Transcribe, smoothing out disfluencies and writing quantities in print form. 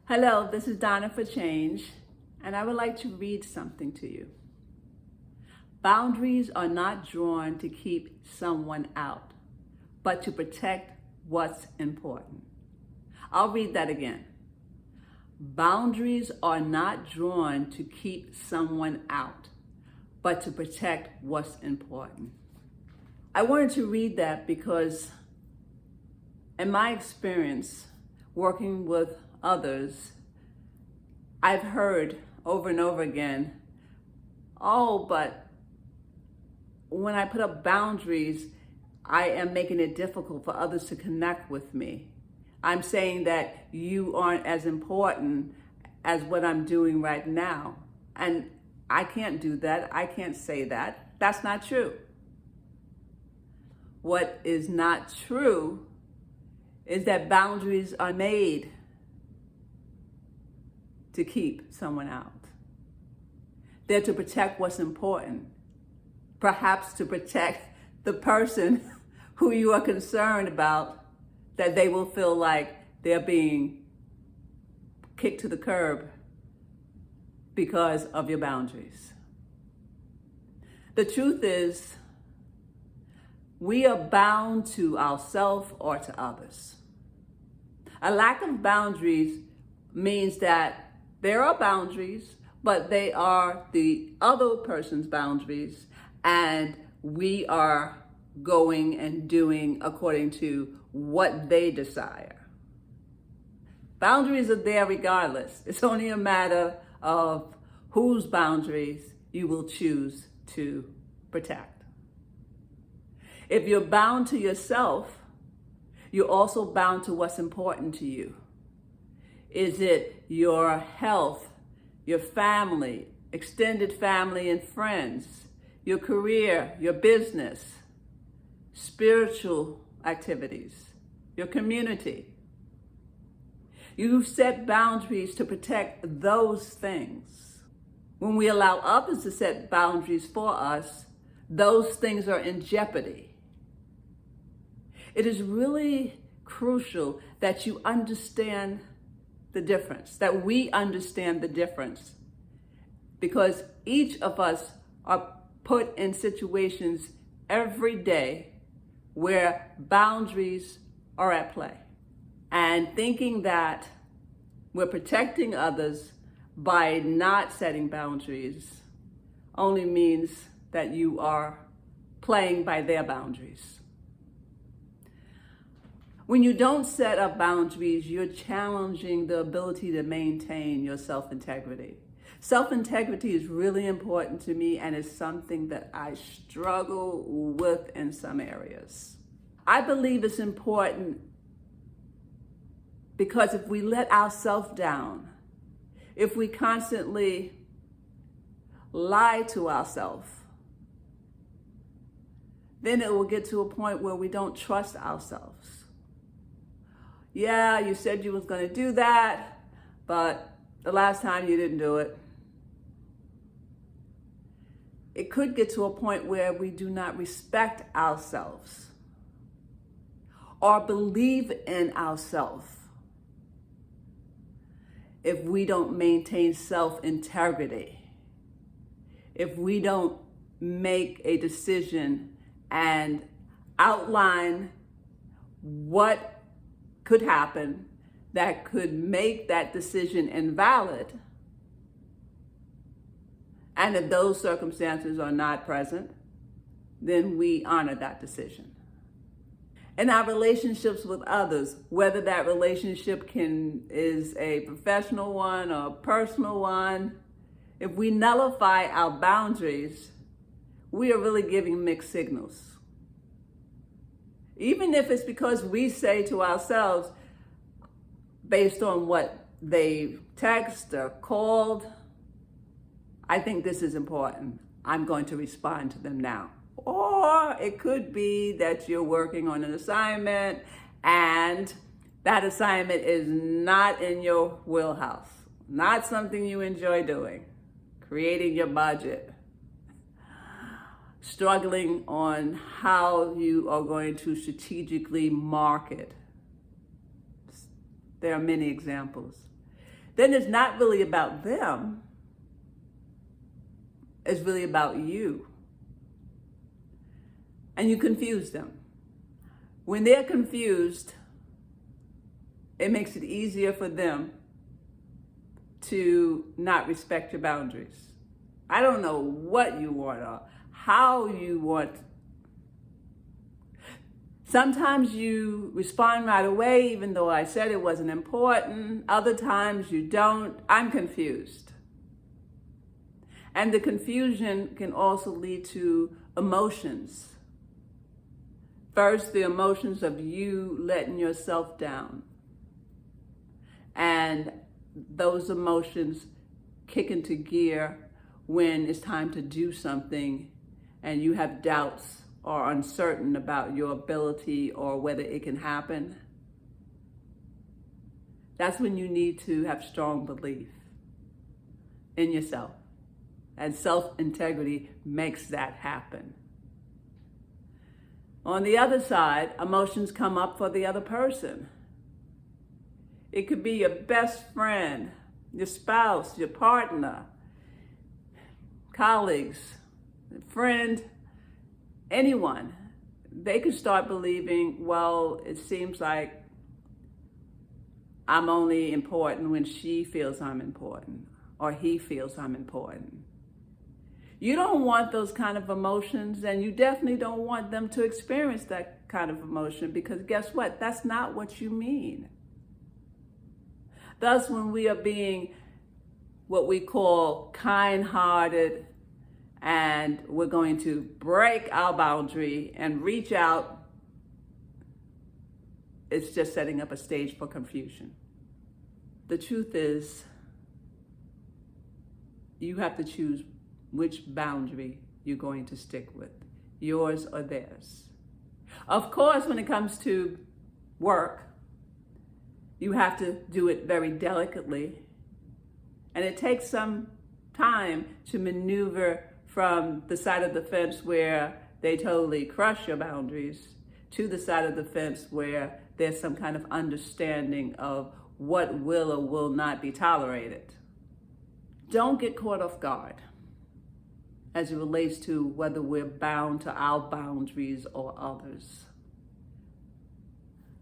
Hello, this is Donna for Change, and I would like to read something to you. Boundaries are not drawn to keep someone out, but to protect what's important. I'll read that again. Boundaries are not drawn to keep someone out, but to protect what's important. I wanted to read that because in my experience working with others, I've heard over and over again, oh, but when I put up boundaries, I am making it difficult for others to connect with me. I'm saying that you aren't as important as what I'm doing right now. And I can't do that. I can't say that. That's not true. What is not true is that boundaries are made to keep someone out. They're to protect what's important, perhaps to protect the person who you are concerned about, that they will feel like they're being kicked to the curb because of your boundaries. The truth is, we are bound to ourselves or to others. A lack of boundaries means that there are boundaries, but they are the other person's boundaries, and we are going and doing according to what they desire. Boundaries are there regardless. It's only a matter of whose boundaries you will choose to protect. If you're bound to yourself, you're also bound to what's important to you. Is it your health, your family, extended family and friends, your career, your business, spiritual activities, your community? You set boundaries to protect those things. When we allow others to set boundaries for us, those things are in jeopardy. It is really crucial that you understand the difference, that we understand the difference, because each of us are put in situations every day where boundaries are at play. And thinking that we're protecting others by not setting boundaries only means that you are playing by their boundaries. When you don't set up boundaries, you're challenging the ability to maintain your self-integrity. Self-integrity is really important to me, and it's something that I struggle with in some areas. I believe it's important because if we let ourselves down, if we constantly lie to ourselves, then it will get to a point where we don't trust ourselves. Yeah, you said you was going to do that, but the last time you didn't do it. It could get to a point where we do not respect ourselves or believe in ourselves if we don't maintain self-integrity, if we don't make a decision and outline what could happen that could make that decision invalid. And if those circumstances are not present, then we honor that decision. In our relationships with others, whether that relationship is a professional one or a personal one, if we nullify our boundaries, we are really giving mixed signals. Even if it's because we say to ourselves, based on what they text or called, I think this is important, I'm going to respond to them now. Or it could be that you're working on an assignment and that assignment is not in your wheelhouse, not something you enjoy doing, creating your budget, struggling on how you are going to strategically market. There are many examples. then it's not really about them. It's really about you. And you confuse them. When they're confused, it makes it easier for them to not respect your boundaries. I don't know what you want or how you want. Sometimes you respond right away, even though I said it wasn't important. Other times you don't. I'm confused. And the confusion can also lead to emotions. First, the emotions of you letting yourself down. And those emotions kick into gear when it's time to do something and you have doubts or are uncertain about your ability or whether it can happen. That's when you need to have strong belief in yourself. And self-integrity makes that happen. On the other side, emotions come up for the other person. It could be your best friend, your spouse, your partner, colleagues, friend, anyone. They could start believing, well, it seems like I'm only important when she feels I'm important or he feels I'm important. You don't want those kind of emotions, and you definitely don't want them to experience that kind of emotion, because guess what? That's not what you mean. Thus, when we are being what we call kind-hearted and we're going to break our boundary and reach out, it's just setting up a stage for confusion. The truth is, you have to choose which boundary you're going to stick with, yours or theirs. Of course, when it comes to work, you have to do it very delicately, and it takes some time to maneuver from the side of the fence where they totally crush your boundaries to the side of the fence where there's some kind of understanding of what will or will not be tolerated. Don't get caught off guard as it relates to whether we're bound to our boundaries or others.